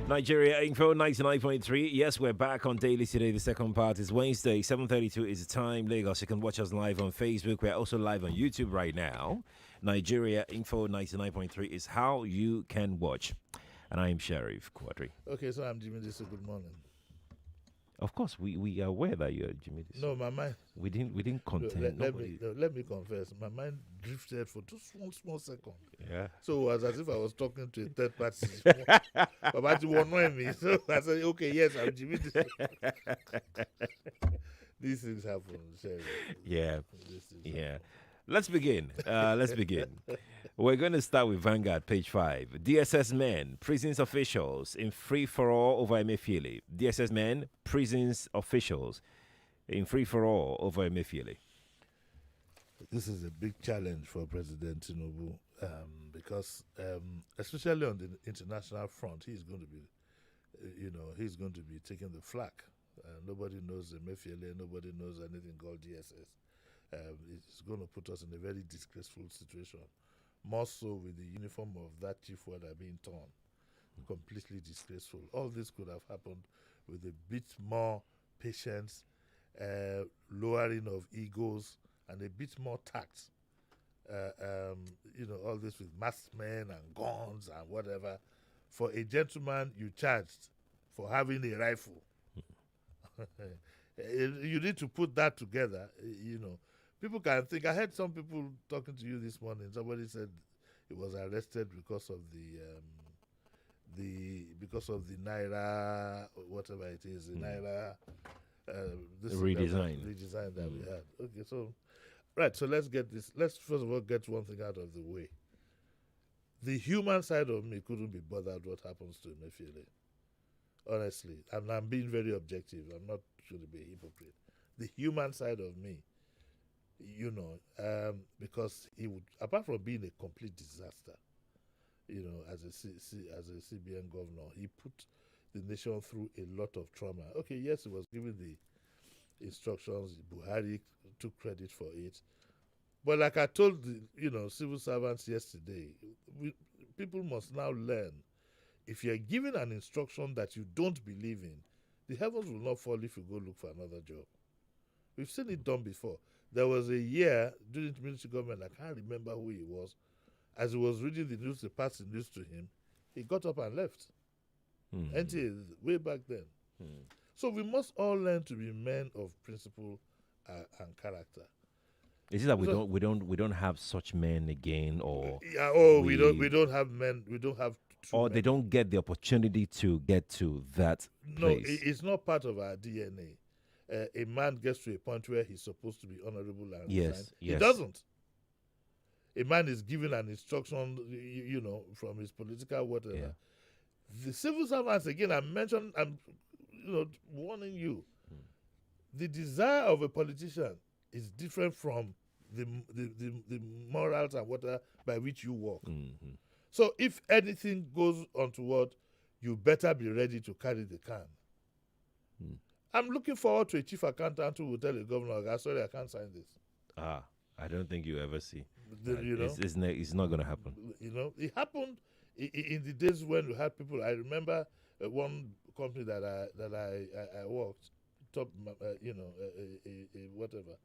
Nigeria Info 99.3. Yes, we're back on Dailies today. The second part is Wednesday, 7:32 is the time. Lagos, you can watch us live on Facebook. We're also live on YouTube right now. Nigeria Info 99.3 is how you can watch. And I'm Sheriff Quadry. Okay, so I'm Jimi. Disu. Good morning. Of course, we are aware that you're Jimi. No, my mind. We didn't contend. Let me confess. My mind drifted for just one small second. Yeah. So it was as if I was talking to a third party. But you were annoying me. So I said, okay, yes, I'm Jimi. Disu. These things happen. Sheriff. Yeah. Things happen. Let's begin. We're going to start with Vanguard, page 5. DSS men, prisons officials in free-for-all over Emefiele. DSS men, prisons officials in free-for-all over Emefiele. This is a big challenge for President Tinubu because, especially on the international front, he's going to be taking the flak. Nobody knows Emefiele. Nobody knows anything called DSS. It's going to put us in a very disgraceful situation. More so with the uniform of that chief warder being torn. Completely disgraceful. All this could have happened with a bit more patience, lowering of egos, and a bit more tact. All this with masked men and guns and whatever. For a gentleman, you charged for having a rifle. You need to put that together, People can think. I heard some people talking to you this morning. Somebody said he was arrested because of the naira, whatever it is, the naira redesign that we had. Okay, so right. So let's get this. Let's first of all get one thing out of the way. The human side of me couldn't be bothered what happens to Emefiele. Honestly, and I'm being very objective. I'm not going to be a hypocrite. The human side of me. Because he would, apart from being a complete disaster, as a CBN governor, he put the nation through a lot of trauma. Okay, yes, he was given the instructions. Buhari took credit for it. But like I told the, civil servants yesterday, people must now learn, if you're given an instruction that you don't believe in, the heavens will not fall if you go look for another job. We've seen it done before. There was a year during the military government, I can't remember who he was. As he was reading the news, they passed the news to him. He got up and left. NTA, way back then. So we must all learn to be men of principle and character. Is it that we don't have such men again, or we don't have men. We don't have. Or they don't get the opportunity to get to that place. No, it's not part of our DNA. A man gets to a point where he's supposed to be honorable and resign. He doesn't. A man is given an instruction, from his political whatever. Yeah. The civil servants, again, I'm warning you. The desire of a politician is different from the morals and whatever by which you walk. So if anything goes untoward, you better be ready to carry the can. I'm looking forward to a chief accountant who will tell the governor, sorry, I can't sign this. I don't think you ever see. It's not going to happen. It happened in the days when we had people. I remember one company that I worked, top, whatever.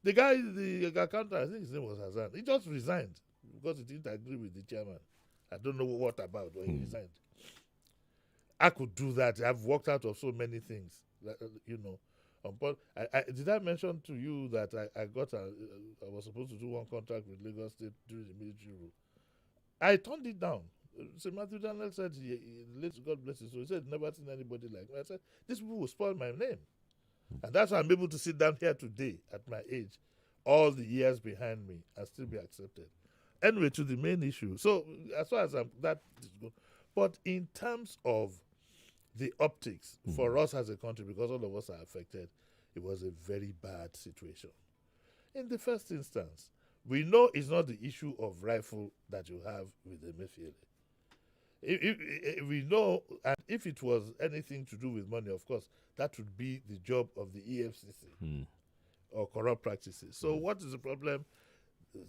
The guy, the accountant, I think his name was Hassan. He just resigned because he didn't agree with the chairman. I don't know what about when he resigned. I could do that. I've worked out of so many things. But did I mention to you that I was supposed to do one contract with Lagos State during the military rule? I turned it down. So Matthew Daniel said, God bless his soul. He said, never seen anybody like me. I said, these people will spoil my name. And that's why I'm able to sit down here today at my age, all the years behind me, and still be accepted. Anyway, to the main issue. So as far as that is good. But in terms of the optics for us as a country, because all of us are affected, it was a very bad situation. In the first instance, we know it's not the issue of rifle that you have with Emefiele. We know, and if it was anything to do with money, of course, that would be the job of the EFCC or corrupt practices. So what is the problem?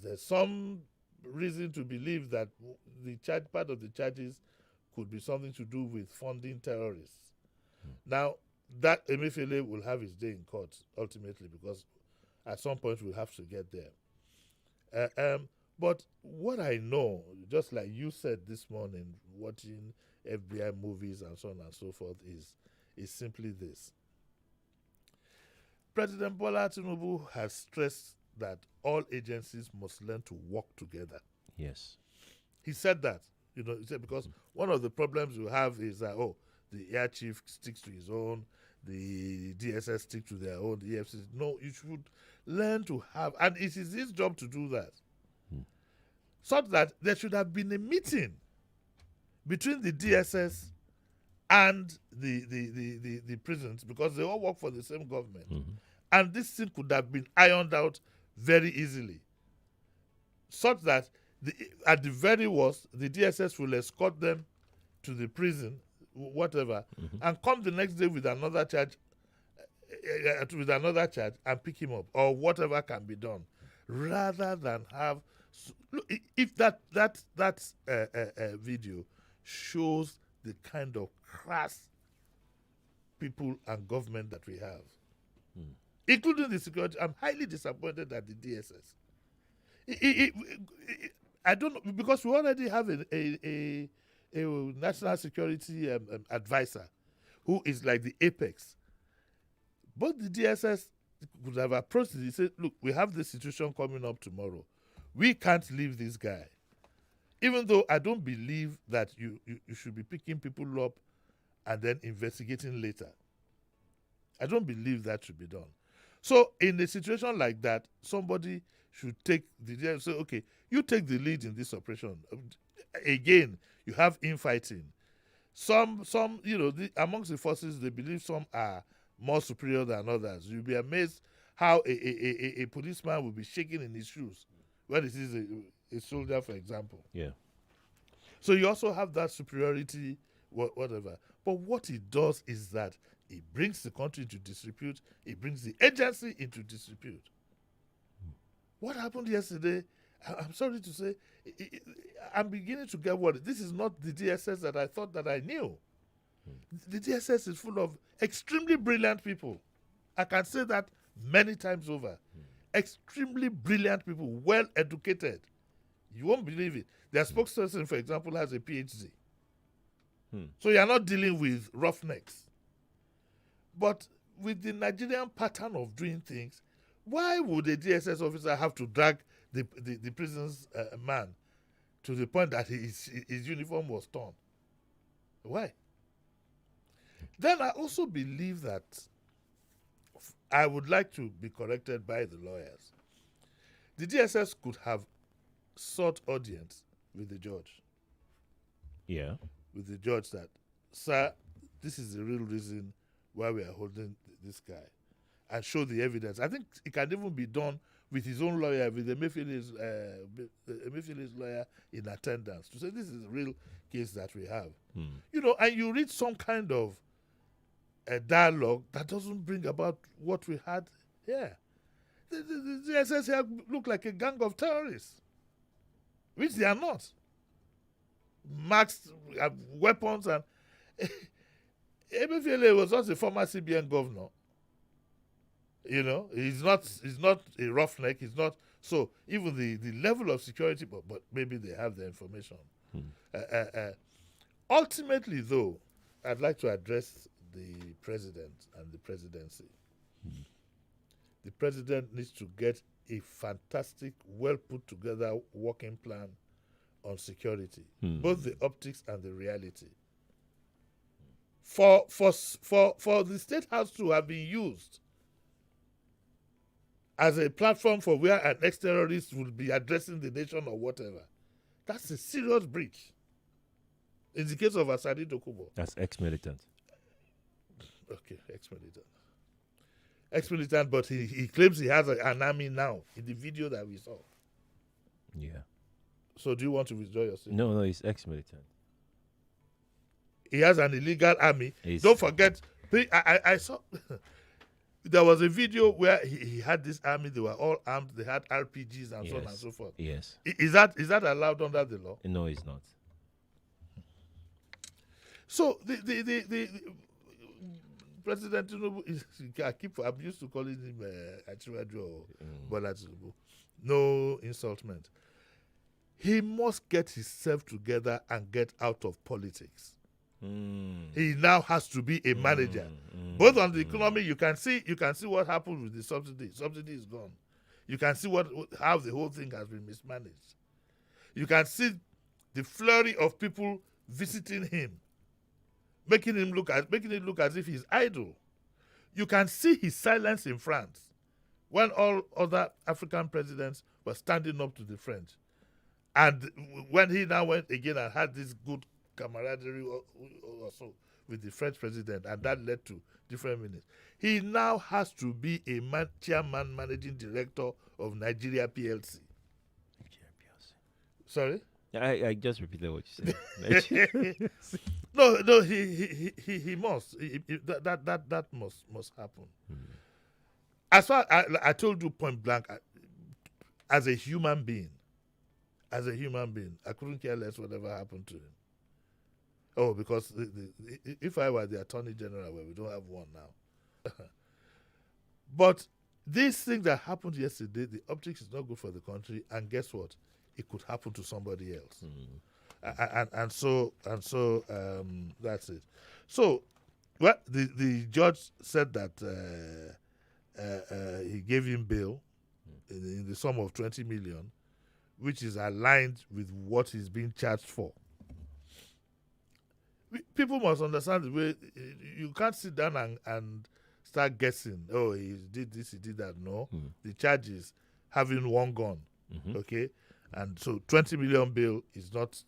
There's some reason to believe that the part of the charges could be something to do with funding terrorists. Now, that Emefiele will have his day in court ultimately, because at some point we'll have to get there. But what I know, just like you said this morning, watching FBI movies and so on and so forth, is simply this. President Bola Tinubu has stressed that all agencies must learn to work together. Yes. He said that, he said, because one of the problems you have is that, the air chief sticks to his own, the DSS stick to their own, the EFCC. No, you should learn to have, and it is his job to do that. So that there should have been a meeting between the DSS and the prisons, because they all work for the same government. And this thing could have been ironed out very easily, such that at the very worst, the DSS will escort them to the prison, whatever, and come the next day with another charge, and pick him up, or whatever can be done, rather than have. Look, if that video shows the kind of crass people and government that we have, including the security, I'm highly disappointed at the DSS. I don't know, because we already have a national security advisor who is like the apex. But the DSS could have approached it. He said, look, we have this situation coming up tomorrow. We can't leave this guy. Even though I don't believe that you should be picking people up and then investigating later. I don't believe that should be done. So in a situation like that, somebody should take the say, okay, you take the lead in this operation. Again, you have infighting. Some amongst the forces, they believe some are more superior than others. You'll be amazed how a policeman will be shaking in his shoes when he sees a soldier, for example. Yeah. So you also have that superiority, whatever. But what it does is that it brings the country into disrepute. It brings the agency into disrepute. What happened yesterday, I'm sorry to say, I'm beginning to get worried. This is not the DSS that I thought that I knew. The DSS is full of extremely brilliant people. I can say that many times over. Extremely brilliant people, well educated. You won't believe it. Their spokesperson, for example, has a PhD. So you're not dealing with roughnecks. But with the Nigerian pattern of doing things, why would a DSS officer have to drag the prison's man to the point that his uniform was torn? Why? Then I also believe that I would like to be corrected by the lawyers. The DSS could have sought audience with the judge. Yeah. With the judge that, sir, this is the real reason why we are holding this guy, and show the evidence. I think it can even be done with his own lawyer, with Emefiele's lawyer in attendance, to say this is a real case that we have. And you read some kind of a dialogue that doesn't bring about what we had here. The DSS here look like a gang of terrorists, which they are not. Marks, weapons, and Emefiele was also a former CBN governor. He's not a roughneck. He's not. So even the level of security, but maybe they have the information. Ultimately, though, I'd like to address the president and the presidency. The president needs to get a fantastic, well put together working plan on security, both the optics and the reality. For the State House to have been used as a platform for where an ex-terrorist will be addressing the nation or whatever, that's a serious breach. In the case of Asadi Dokubo. That's ex-militant. Okay, ex-militant. Ex-militant, but he claims he has an army now in the video that we saw. Yeah. So do you want to withdraw your statement? No, he's ex-militant. He has an illegal army. Don't forget, I saw there was a video where he had this army. They were all armed. They had RPGs and so on and so forth. Yes. Is that allowed under the law? No, it's not. So the President Tinubu I'm used to calling him Achiraju or Bola Tinubu. No insultment. He must get himself together and get out of politics. He now has to be a manager. Both on the economy, you can see what happened with the subsidy. Subsidy is gone. You can see how the whole thing has been mismanaged. You can see the flurry of people visiting him, making it look as if he's idle. You can see his silence in France when all other African presidents were standing up to the French. And when he now went again and had this good camaraderie or so with the French president, and that led to different minutes. He now has to be a chairman, managing director of Nigeria PLC. Sorry? I just repeated what you said. No, he must. That must happen. As far I told you point blank, as a human being, I couldn't care less whatever happened to him. Oh, because if I were the Attorney General, well, we don't have one now. But this thing that happened yesterday, the optics is not good for the country, and guess what? It could happen to somebody else. And so that's it. So, well, the judge said that he gave him bail in the sum of 20 million, which is aligned with what he's being charged for. People must understand the way you can't sit down and start guessing. Oh, he did this, he did that. No, the charge is having one gun. Okay, and so 20 million bail is not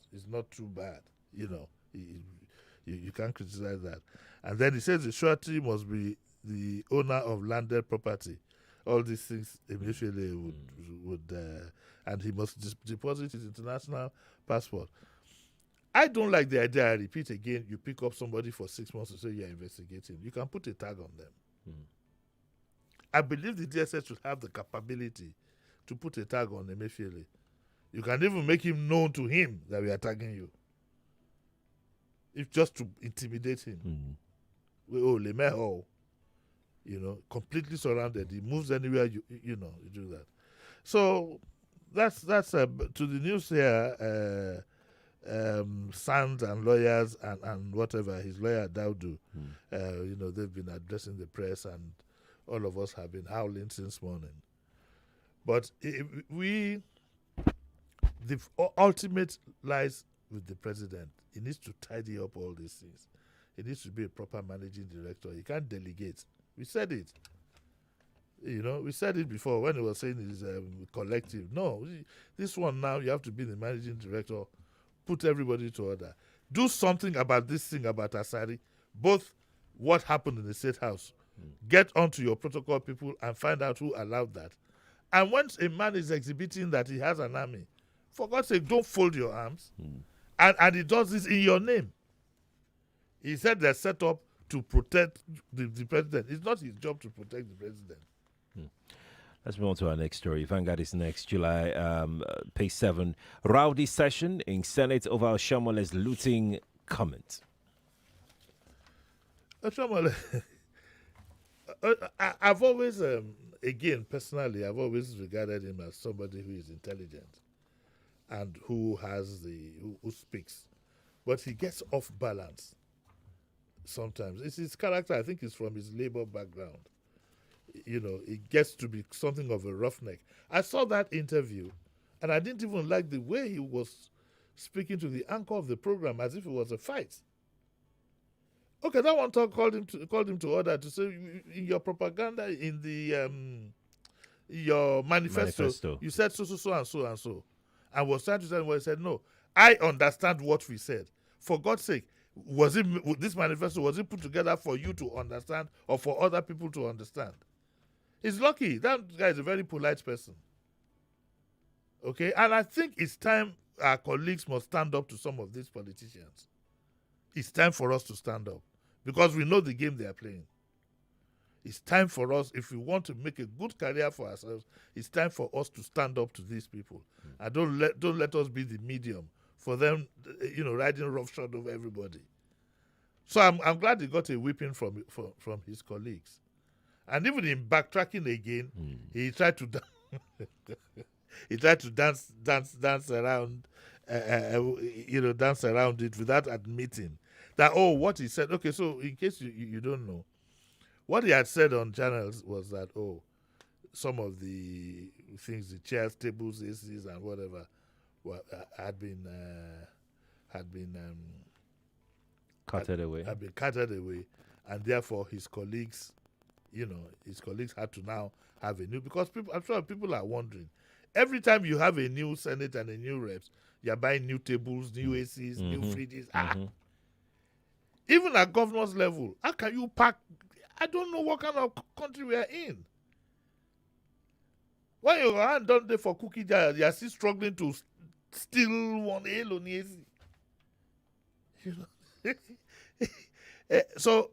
too bad. You know, you can't criticize that. And then he says the surety must be the owner of landed property. All these things Emefiele would and he must deposit his international passport. I don't like the idea, I repeat again, you pick up somebody for 6 months to say you're investigating. You can put a tag on them. I believe the DSS should have the capability to put a tag on Emefiele. You can even make him known to him that we are tagging you. If just to intimidate him. Lemeho, completely surrounded. He moves anywhere, you do that. So that's to the news here. Sands and lawyers and whatever his lawyer Daudu, they've been addressing the press, and all of us have been howling since morning. But the ultimate lies with the president. He needs to tidy up all these things. He needs to be a proper managing director. He can't delegate. We said it. We said it before when he was saying his collective. No, this one now you have to be the managing director. Put everybody to order. Do something about this thing about Asari. Both what happened in the State House. Get onto your protocol people and find out who allowed that. And once a man is exhibiting that he has an army, for God's sake, don't fold your arms. And he does this in your name. He said they're set up to protect the president. It's not his job to protect the president. Let's move on to our next story. Vanguard is next, July, page 7. Rowdy session in Senate over Oshomole's looting comment. Oshomole, I've always, again, personally, I've always regarded him as somebody who is intelligent and who who speaks. But he gets off balance sometimes. It's his character, I think it's from his labor background. It gets to be something of a roughneck. I saw that interview, and I didn't even like the way he was speaking to the anchor of the program as if it was a fight. Okay, that one called him to order to say in your propaganda, in the your manifesto, you said so and so and so, and was trying to tell him what he said. No, I understand what we said. For God's sake, this manifesto was it put together for you to understand or for other people to understand? He's lucky. That guy is a very polite person. Okay? And I think it's time our colleagues must stand up to some of these politicians. It's time for us to stand up because we know the game they are playing. It's time for us, if we want to make a good career for ourselves, it's time for us to stand up to these people. And don't let us be the medium for them, riding roughshod over everybody. So I'm glad he got a whipping from his colleagues. And even in backtracking again, he tried to dance around, dance around it without admitting that, what he said. Okay, so in case you don't know, what he had said on channels was that, some of the things, the chairs, tables, ACs, and whatever, had been Carted away. Had been carted away, and therefore his colleagues had to now have a new, because I'm sure people are wondering. Every time you have a new Senate and a new reps, you're buying new tables, new ACs, new fridges. Even at governor's level, how can you pack? I don't know what kind of country we are in. When your hand done there for cookie jar, you are still struggling to steal one ale on AC. So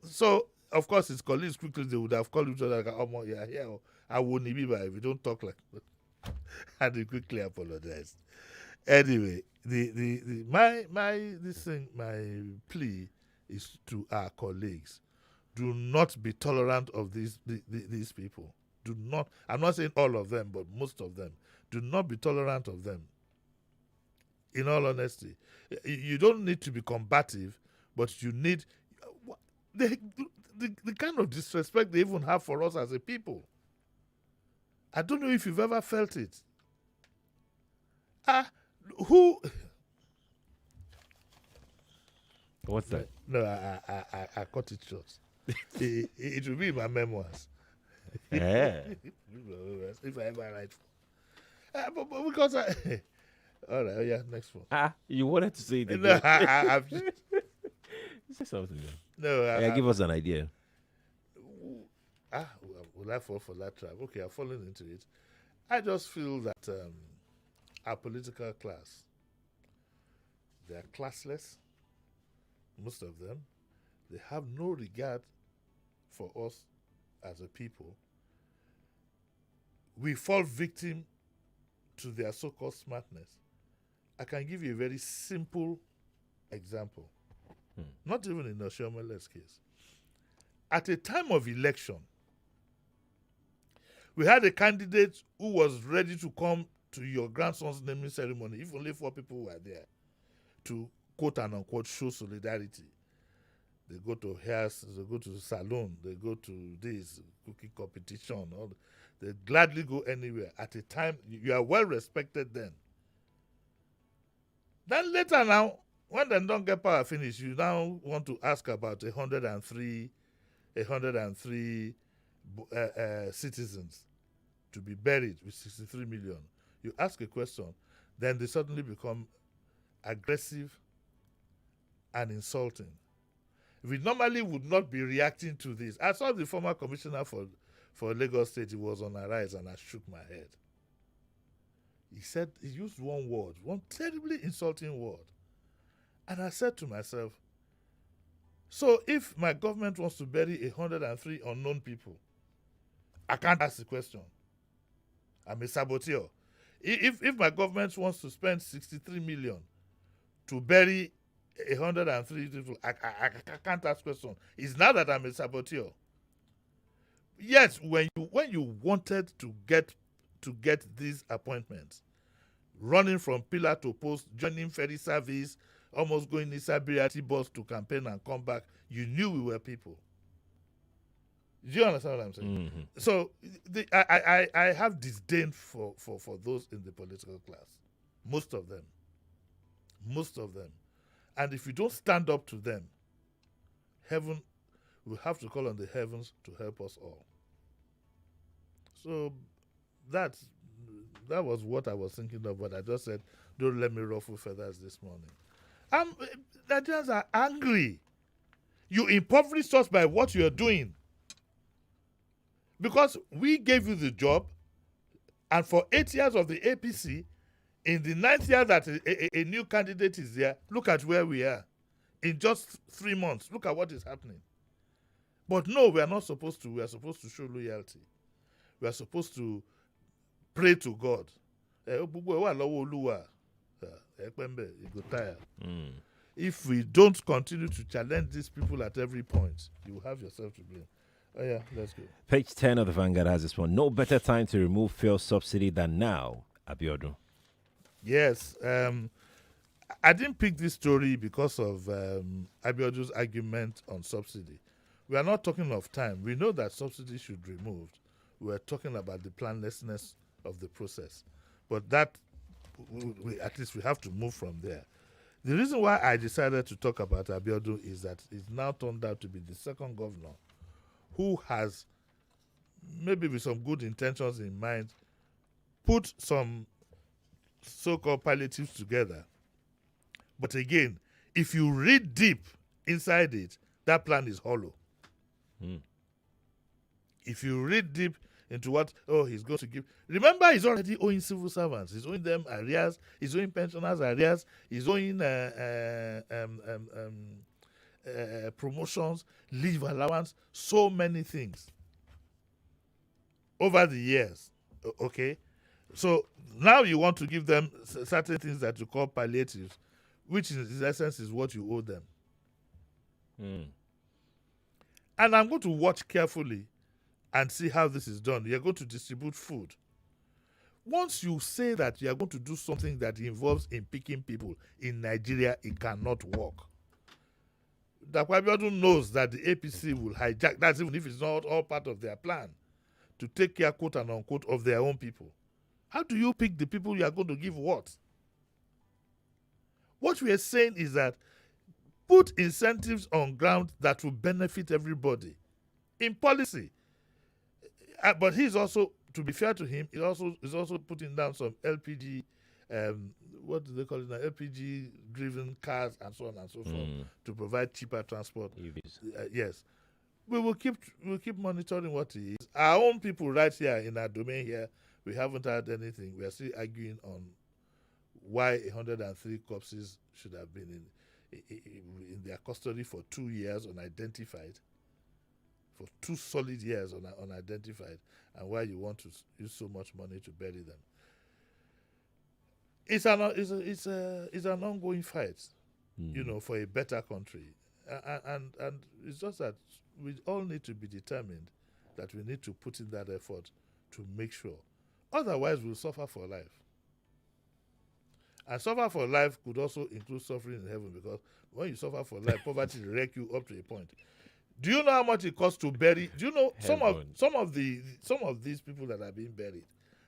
of course his colleagues quickly, they would have called each other like, "Oh, yeah, here, I won't be by if you don't talk like that." And he quickly apologized. Anyway, my plea is to our colleagues: do not be tolerant of these people. Do not. I'm not saying all of them, but most of them. Do not be tolerant of them. In all honesty, you don't need to be combative, but you need the kind of disrespect they even have for us as a people. I don't know if you've ever felt it. Who? What's that? No, I cut it short. It will be in my memoirs. Yeah. If I ever write. But because all right, next one. You wanted to say it. No, I've just, say something. no. Give us an idea. Will I fall for that trap? Okay, I've fallen into it. I just feel that our political class, they are classless, most of them. They have no regard for us as a people. We fall victim to their so-called smartness. I can give you a very simple example. Not even in Oshiomhale's case. At a time of election, we had a candidate who was ready to come to your grandson's naming ceremony, if only 4 people were there, to quote and unquote show solidarity. They go to hairs, they go to the salon, they go to this cooking competition. They gladly go anywhere. At a time, you are well respected then. Then later now, when they don't get power finish, you now want to ask about 103 citizens to be buried with 63 million. You ask a question, then they suddenly become aggressive and insulting. We normally would not be reacting to this. I saw the former commissioner for Lagos State. He was on a rise, and I shook my head. He said, he used one word, one terribly insulting word. And I said to myself, so if my government wants to bury 103 unknown people, I can't ask the question. I'm a saboteur. If my government wants to spend 63 million to bury 103 people, I can't ask question. It's now that I'm a saboteur. Yes, when you wanted to get these appointments, running from pillar to post, joining ferry service, almost going inside BRT bus to campaign and come back, you knew we were people. Do you understand what I'm saying? Mm-hmm. So I have disdain for those in the political class. Most of them. And if you don't stand up to them, heaven will have to call on the heavens to help us all. So that was what I was thinking of, but I just said, don't let me ruffle feathers this morning. Nigerians are angry. You impoverished us by what you're doing. Because we gave you the job, and for 8 years of the APC, in the 9th year that a new candidate is there, look at where we are. In just 3 months, look at what is happening. But no, we are not supposed to. We are supposed to show loyalty. We are supposed to pray to God. if we don't continue to challenge these people at every point, you will have yourself to blame. Oh yeah, let's go. Page 10 of the Vanguard has this one. No better time to remove fuel subsidy than now, Abiodun. Yes, I didn't pick this story because of Abiodun's argument on subsidy. We are not talking of time. We know that subsidy should be removed. We are talking about the planlessness of the process. But that, at least we have to move from there. The reason why I decided to talk about Abiodun is that it's now turned out to be the second governor who has, maybe with some good intentions in mind, put some so-called palliatives together. But again, if you read deep inside it, that plan is hollow. If you read deep into what, he's going to give. Remember, he's already owing civil servants. He's owing them arrears. He's owing pensioners arrears. He's owing promotions, leave allowance, so many things over the years. Okay? So now you want to give them certain things that you call palliatives, which in essence is what you owe them. And I'm going to watch carefully and see how this is done. You're going to distribute food. Once you say that you are going to do something that involves picking people in Nigeria, it cannot work. Dakwabiodu knows that the APC will hijack, that's even if it's not all part of their plan, to take care, quote and unquote, of their own people. How do you pick the people you are going to give what? What we are saying is that put incentives on ground that will benefit everybody in policy. But he's also, to be fair to him, is also putting down some LPG, what do they call it now? LPG-driven cars and so on and so forth to provide cheaper transport. Yes, we will keep monitoring what he is. Our own people right here in our domain here, we haven't had anything. We are still arguing on why 103 corpses should have been in their custody for 2 years unidentified, for 2 solid years unidentified, and why you want to use so much money to bury them. It's an ongoing fight, for a better country, and it's just that we all need to be determined that we need to put in that effort to make sure. Otherwise, we'll suffer for life. And suffer for life could also include suffering in heaven, because when you suffer for life, poverty will wreck you up to a point. Do you know how much it costs to bury? Do you know some of these people that are being buried?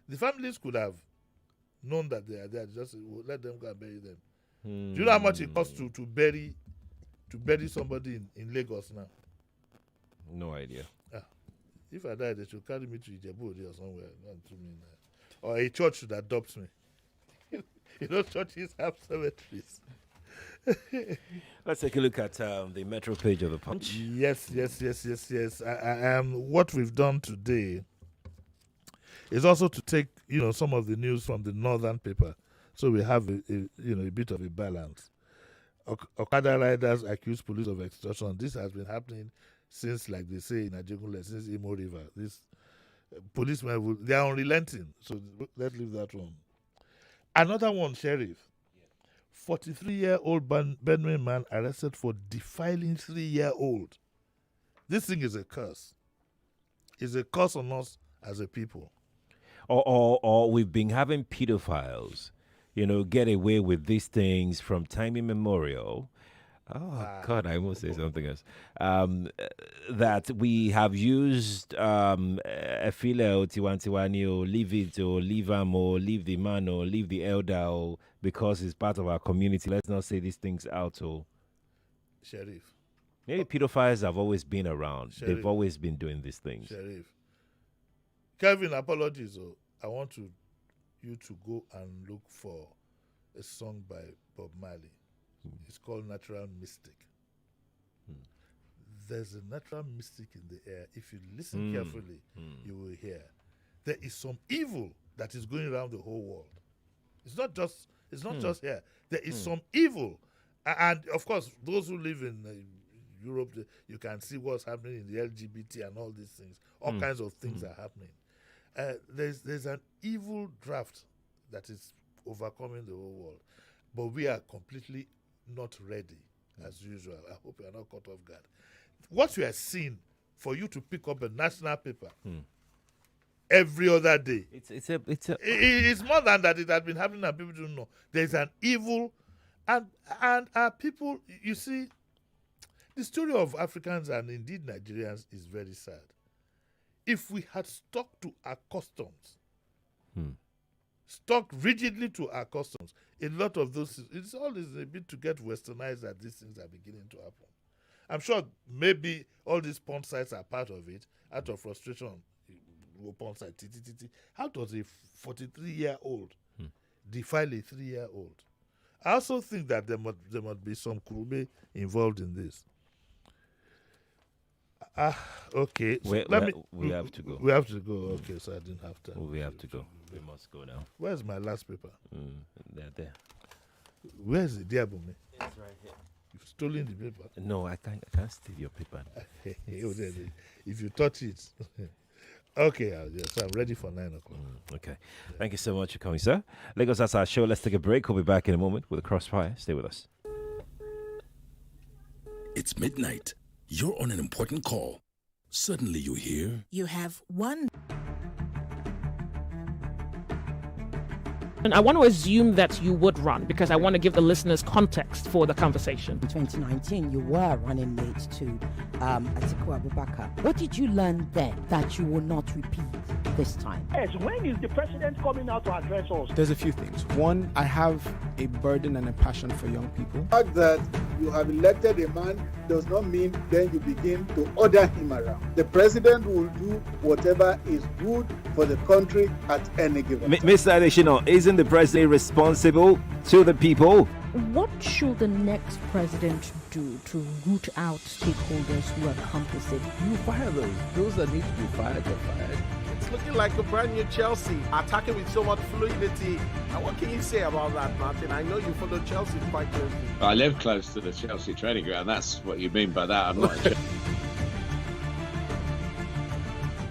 The families could have known that they are there, just let them go and bury them. Do you know how much it costs to bury somebody in Lagos now? No idea. If I die, they should carry me to Ijebu or somewhere, not to me now. Or a church should adopt me. Churches have cemeteries. Let's take a look at the Metro page of the Punch. Yes. What we've done today is also to take, some of the news from the northern paper, so we have a bit of a balance. Okada riders accuse police of extortion. This has been happening since, like they say in Ajegunle, since Imo River. This policemen, they are unrelenting. So let's leave that one. Another one, Sheriff. 43-year-old Benue man arrested for defiling 3-year-old. This thing is a curse. It's a curse on us as a people. Or we've been having pedophiles, get away with these things from time immemorial. God, I almost say something else. That we have used Emefiele or Tiwantiwani, or leave it, or leave him, or leave the man, or leave the elder, or because it's part of our community. Let's not say these things out. Or Sheriff. Maybe pedophiles have always been around. Sheriff. They've always been doing these things. Sheriff. Kevin, apologies. I want you to go and look for a song by Bob Marley. It's called Natural Mystic. There's a natural mystic in the air. If you listen carefully, you will hear. There is some evil that is going around the whole world. It's not just here. There is some evil. And of course, those who live in Europe, you can see what's happening in the LGBT and all these things. All kinds of things are happening. There's an evil draft that is overcoming the whole world. But we are completely not ready as usual. I hope you are not caught off guard. What you are seeing for you to pick up a national paper every other day, it's more than that. It has been happening and people don't know. There's an evil, and our people. You see, the story of Africans and indeed Nigerians is very sad. If we had stuck to our customs, stuck rigidly to our customs, a lot of those, it's always a bit to get westernized that these things are beginning to happen. I'm sure maybe all these porn sites are part of it, out of frustration. Porn site, how does a 43-year-old defile a 3-year-old? I also think that there must be some kurube involved in this. Okay. So we have to go. We have to go. Okay, so I didn't have time. We have to go. We must go now. Where's my last paper? They're there. Where's the Diabome? It's right here. You've stolen the paper. No, I can't steal your paper. If you touch it. Okay, so I'm ready for 9 o'clock. Okay. Yeah. Thank you so much for coming, sir. Lagos, that's our show. Let's take a break. We'll be back in a moment with a crossfire. Stay with us. It's midnight. You're on an important call. Suddenly you hear... You have one... And I want to assume that you would run because I want to give the listeners context for the conversation. In 2019, you were running mate to Atiku Abubakar. What did you learn then that you will not repeat this time? Yes, when is the president coming out to address us? There's a few things. One, I have a burden and a passion for young people. The fact that you have elected a man does not mean then you begin to order him around. The president will do whatever is good for the country at any given time. Mr. Adeshino, isn't the president responsible to the people? What should the next president do to root out stakeholders who are complicit? You fire those. Those that need to be fired are fired. It's looking like a brand new Chelsea, attacking with so much fluidity. And what can you say about that, Martin? I know you follow Chelsea quite closely. I live close to the Chelsea training ground. That's what you mean by that. I'm not.